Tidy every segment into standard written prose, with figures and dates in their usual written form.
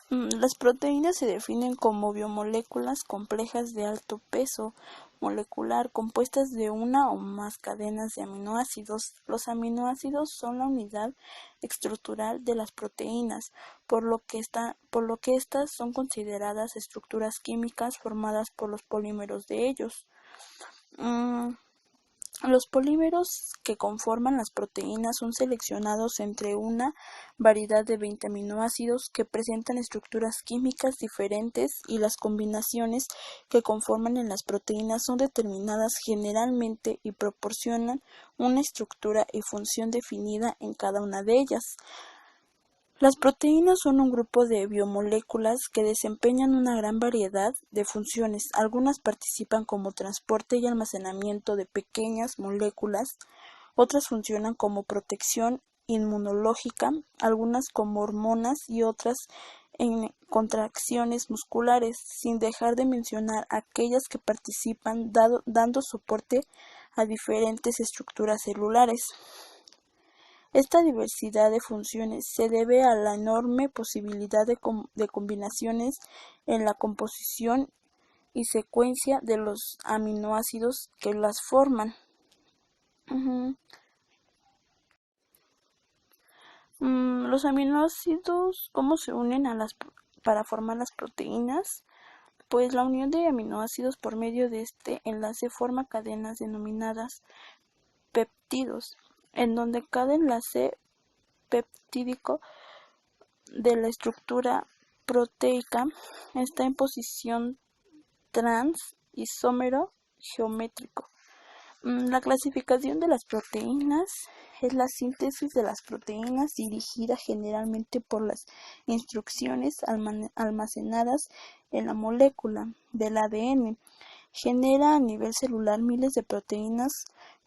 Las proteínas se definen como biomoléculas complejas de alto peso molecular compuestas de una o más cadenas de aminoácidos. Los aminoácidos son la unidad estructural de las proteínas, por lo que estas son consideradas estructuras químicas formadas por los polímeros de ellos. Los polímeros que conforman las proteínas son seleccionados entre una variedad de 20 aminoácidos que presentan estructuras químicas diferentes y las combinaciones que conforman en las proteínas son determinadas generalmente y proporcionan una estructura y función definida en cada una de ellas. Las proteínas son un grupo de biomoléculas que desempeñan una gran variedad de funciones. Algunas participan como transporte y almacenamiento de pequeñas moléculas, otras funcionan como protección inmunológica, algunas como hormonas y otras en contracciones musculares, sin dejar de mencionar aquellas que participan dando soporte a diferentes estructuras celulares. Esta diversidad de funciones se debe a la enorme posibilidad de combinaciones en la composición y secuencia de los aminoácidos que las forman. Los aminoácidos, ¿cómo se unen para formar las proteínas? Pues la unión de aminoácidos por medio de este enlace forma cadenas denominadas péptidos, en donde cada enlace peptídico de la estructura proteica está en posición trans-isómero geométrico. La clasificación de las proteínas es la síntesis de las proteínas dirigida generalmente por las instrucciones almacenadas en la molécula del ADN. Genera a nivel celular miles de proteínas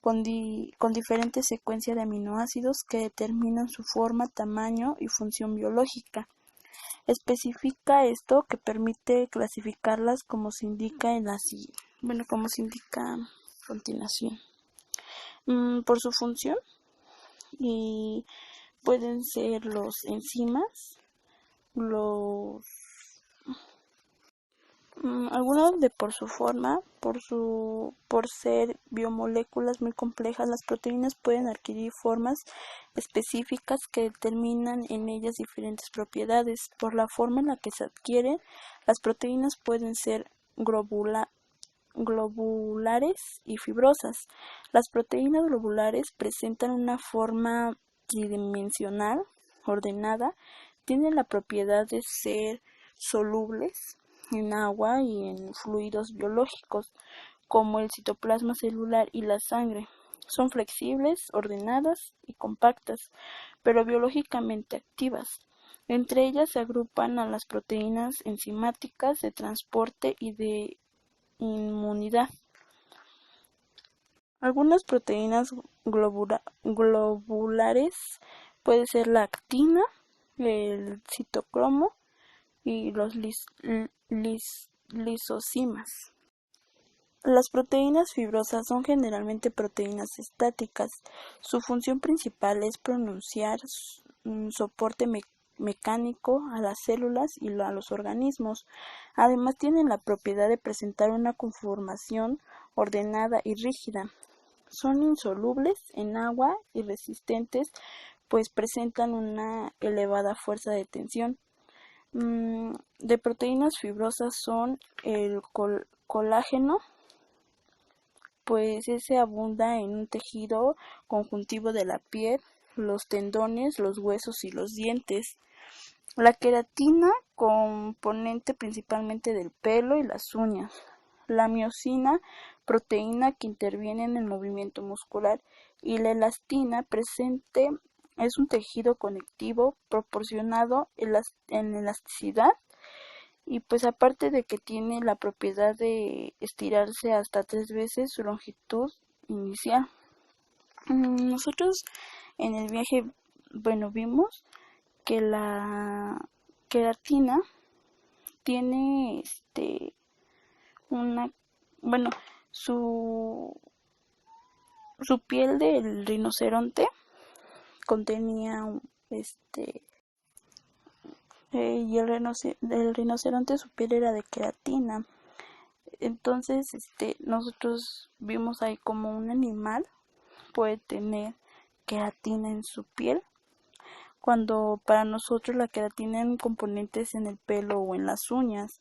con diferentes secuencias de aminoácidos que determinan su forma, tamaño y función biológica. Especifica esto que permite clasificarlas como se indica como se indica a continuación. Por su función, y pueden ser los enzimas, algunas de por su forma, por ser biomoléculas muy complejas, las proteínas pueden adquirir formas específicas que determinan en ellas diferentes propiedades. Por la forma en la que se adquieren, las proteínas pueden ser globulares y fibrosas. Las proteínas globulares presentan una forma tridimensional, ordenada, tienen la propiedad de ser solubles en agua y en fluidos biológicos, como el citoplasma celular y la sangre. Son flexibles, ordenadas y compactas, pero biológicamente activas. Entre ellas se agrupan a las proteínas enzimáticas de transporte y de inmunidad. Algunas proteínas globulares puede ser la actina, el citocromo y los lisosimas. Las proteínas fibrosas son generalmente proteínas estáticas. Su función principal es pronunciar soporte mecánico a las células y a los organismos. Además tienen la propiedad de presentar una conformación ordenada y rígida. Son insolubles en agua y resistentes, pues presentan una elevada fuerza de tensión. De proteínas fibrosas son el colágeno, pues ese abunda en un tejido conjuntivo de la piel, los tendones, los huesos y los dientes. La queratina, componente principalmente del pelo y las uñas. La miosina, proteína que interviene en el movimiento muscular, y la elastina, presente es un tejido conectivo proporcionado en elasticidad, y pues aparte de que tiene la propiedad de estirarse hasta 3 veces su longitud inicial. Nosotros en el viaje, vimos que la queratina tiene una, bueno, su piel del rinoceronte contenía y el rinoceronte su piel era de queratina. Entonces, nosotros vimos ahí como un animal puede tener queratina en su piel, cuando para nosotros la queratina en componentes en el pelo o en las uñas.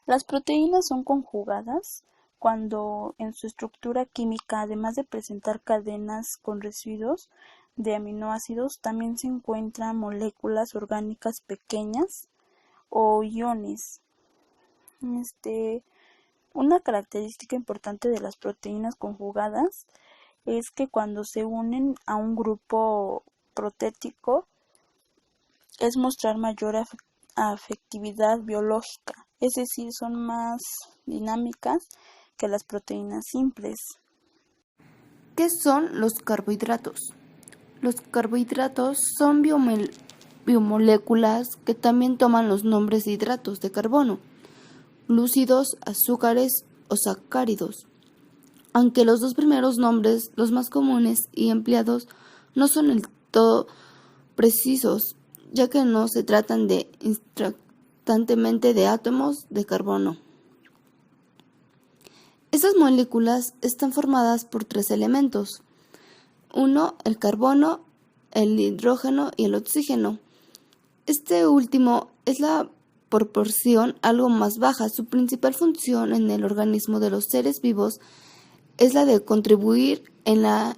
Las proteínas son conjugadas cuando en su estructura química, además de presentar cadenas con residuos de aminoácidos, también se encuentran moléculas orgánicas pequeñas o iones. Una característica importante de las proteínas conjugadas es que cuando se unen a un grupo proteínico es mostrar mayor afectividad biológica, es decir, son más dinámicas que las proteínas simples. ¿Qué son los carbohidratos? Los carbohidratos son biomoléculas que también toman los nombres de hidratos de carbono, glúcidos, azúcares o sacáridos. Aunque los dos primeros nombres, los más comunes y empleados, no son del todo precisos, ya que no se tratan instantáneamente de átomos de carbono. Estas moléculas están formadas por 3 elementos. 1, el carbono, el hidrógeno y el oxígeno. Este último es la proporción algo más baja. Su principal función en el organismo de los seres vivos es la de contribuir en la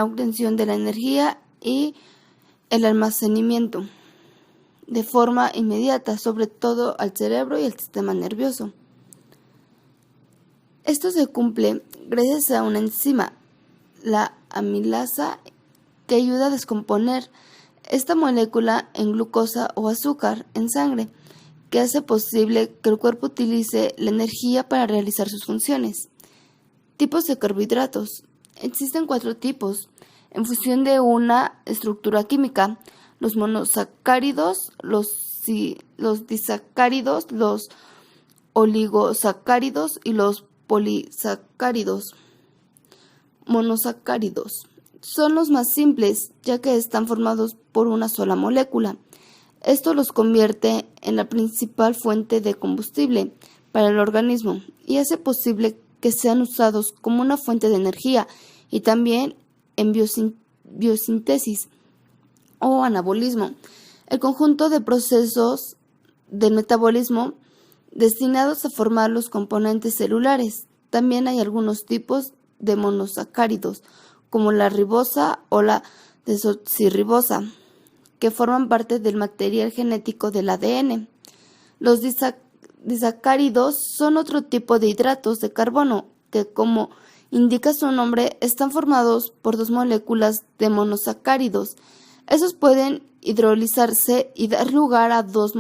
obtención de la energía y el almacenamiento de forma inmediata, sobre todo al cerebro y al sistema nervioso. Esto se cumple gracias a una enzima, la amilasa, que ayuda a descomponer esta molécula en glucosa o azúcar en sangre, que hace posible que el cuerpo utilice la energía para realizar sus funciones. Tipos de carbohidratos. Existen 4 tipos, en función de una estructura química: los monosacáridos, los disacáridos, los oligosacáridos y los polisacáridos. Monosacáridos son los más simples, ya que están formados por una sola molécula. Esto los convierte en la principal fuente de combustible para el organismo y hace posible que sean usados como una fuente de energía y también en biosíntesis o anabolismo, el conjunto de procesos del metabolismo destinados a formar los componentes celulares. También hay algunos tipos de monosacáridos, como la ribosa o la desoxirribosa, que forman parte del material genético del ADN. Los disacáridos son otro tipo de hidratos de carbono que, como indica su nombre, están formados por 2 moléculas de monosacáridos. Esos pueden hidrolizarse y dar lugar a 2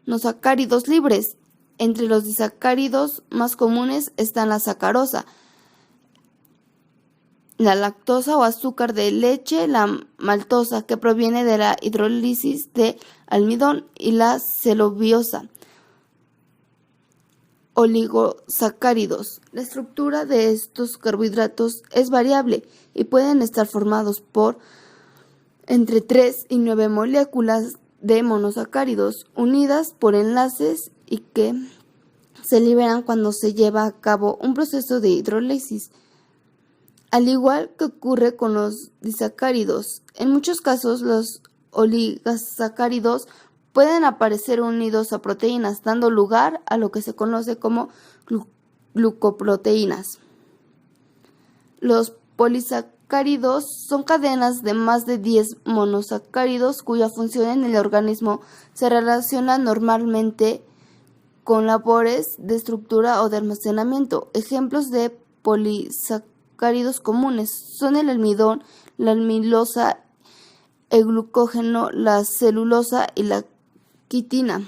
monosacáridos libres. Entre los disacáridos más comunes están la sacarosa, la lactosa o azúcar de leche, la maltosa, que proviene de la hidrólisis de almidón, y la celuliosa. Oligosacáridos. La estructura de estos carbohidratos es variable y pueden estar formados por entre 3 y 9 moléculas de monosacáridos unidas por enlaces y que se liberan cuando se lleva a cabo un proceso de hidrólisis. Al igual que ocurre con los disacáridos, en muchos casos los oligosacáridos pueden aparecer unidos a proteínas, dando lugar a lo que se conoce como glucoproteínas. Los polisacáridos son cadenas de más de 10 monosacáridos cuya función en el organismo se relaciona normalmente con labores de estructura o de almacenamiento. Ejemplos de polisacáridos comunes son el almidón, la amilosa, el glucógeno, la celulosa y la quitina.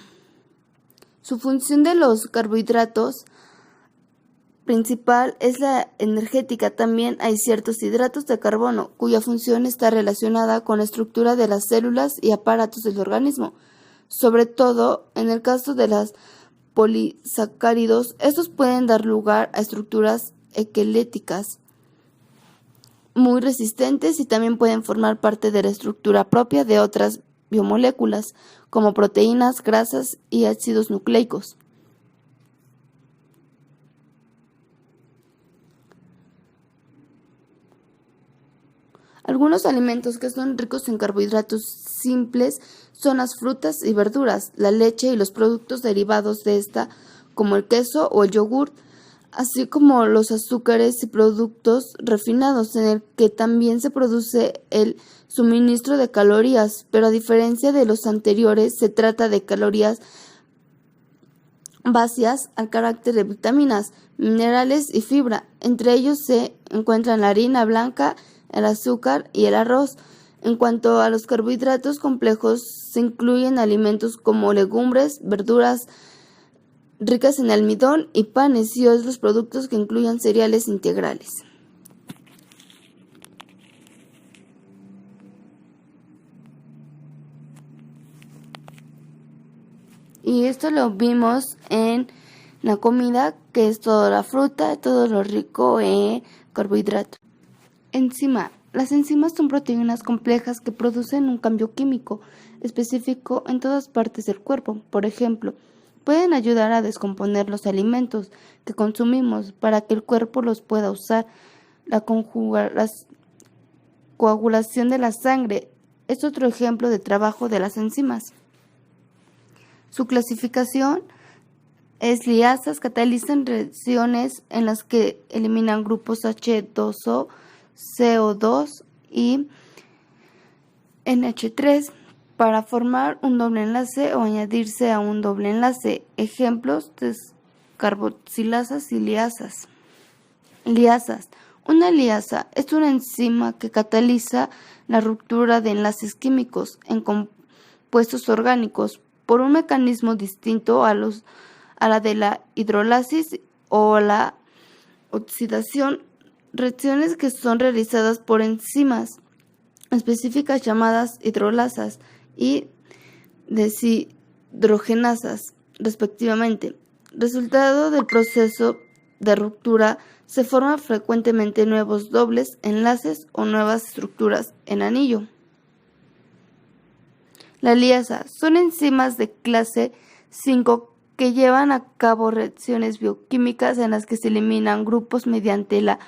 Su función de los carbohidratos principal es la energética. También hay ciertos hidratos de carbono cuya función está relacionada con la estructura de las células y aparatos del organismo. Sobre todo en el caso de los polisacáridos, estos pueden dar lugar a estructuras esqueléticas muy resistentes y también pueden formar parte de la estructura propia de otras biomoléculas, como proteínas, grasas y ácidos nucleicos. Algunos alimentos que son ricos en carbohidratos simples son las frutas y verduras, la leche y los productos derivados de esta, como el queso o el yogur, así como los azúcares y productos refinados, en el que también se produce el suministro de calorías, pero a diferencia de los anteriores, se trata de calorías vacías al carácter de vitaminas, minerales y fibra. Entre ellos se encuentran la harina blanca, el azúcar y el arroz. En cuanto a los carbohidratos complejos, se incluyen alimentos como legumbres, verduras ricas en almidón y panes y otros productos que incluyan cereales integrales. Y esto lo vimos en la comida, que es toda la fruta, todo lo rico en carbohidratos. Enzima. Las enzimas son proteínas complejas que producen un cambio químico específico en todas partes del cuerpo. Por ejemplo, pueden ayudar a descomponer los alimentos que consumimos para que el cuerpo los pueda usar. La coagulación de la sangre es otro ejemplo de trabajo de las enzimas. Su clasificación es liasas, catalizan reacciones en las que eliminan grupos H2O, CO2 y NH3 para formar un doble enlace o añadirse a un doble enlace. Ejemplos: descarboxilasas y liasas. Liasas. Una liasa es una enzima que cataliza la ruptura de enlaces químicos en compuestos orgánicos por un mecanismo distinto a la de la hidrólisis o la oxidación, reacciones que son realizadas por enzimas específicas llamadas hidrolasas y deshidrogenasas, respectivamente. Resultado del proceso de ruptura, se forman frecuentemente nuevos dobles enlaces o nuevas estructuras en anillo. La liasa son enzimas de clase 5 que llevan a cabo reacciones bioquímicas en las que se eliminan grupos mediante la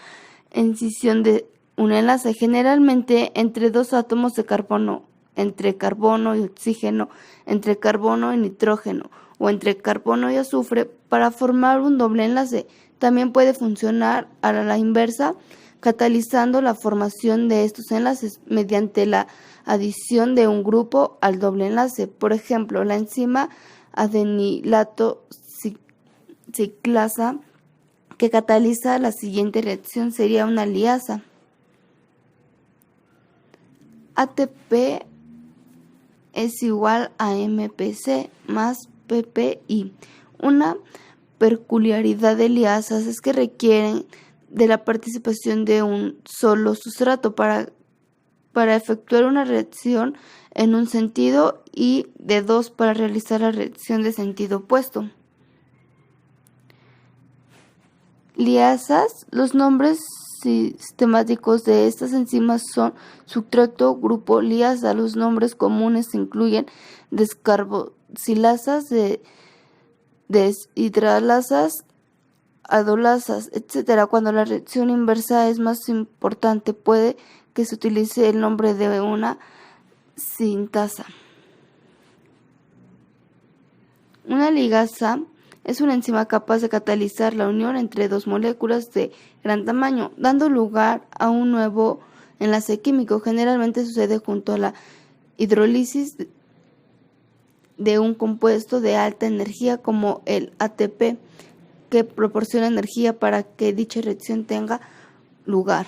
escisión de un enlace, generalmente entre dos átomos de carbono, entre carbono y oxígeno, entre carbono y nitrógeno o entre carbono y azufre, para formar un doble enlace. También puede funcionar a la inversa, catalizando la formación de estos enlaces mediante la adición de un grupo al doble enlace. Por ejemplo, la enzima adenilato ciclasa que cataliza la siguiente reacción sería una liasa. ATP es igual a MPC más PPI. Una peculiaridad de liasas es que requieren de la participación de un solo sustrato para efectuar una reacción en un sentido y de dos para realizar la reacción de sentido opuesto. Liasas. Los nombres sistemáticos de estas enzimas son sustrato, grupo, liasa. Los nombres comunes incluyen descarboxilasas, deshidralasas, adolasas, etc. Cuando la reacción inversa es más importante, puede que se utilice el nombre de una sintasa. Una ligasa es una enzima capaz de catalizar la unión entre dos moléculas de gran tamaño, dando lugar a un nuevo enlace químico. Generalmente sucede junto a la hidrólisis de un compuesto de alta energía como el ATP, que proporciona energía para que dicha reacción tenga lugar.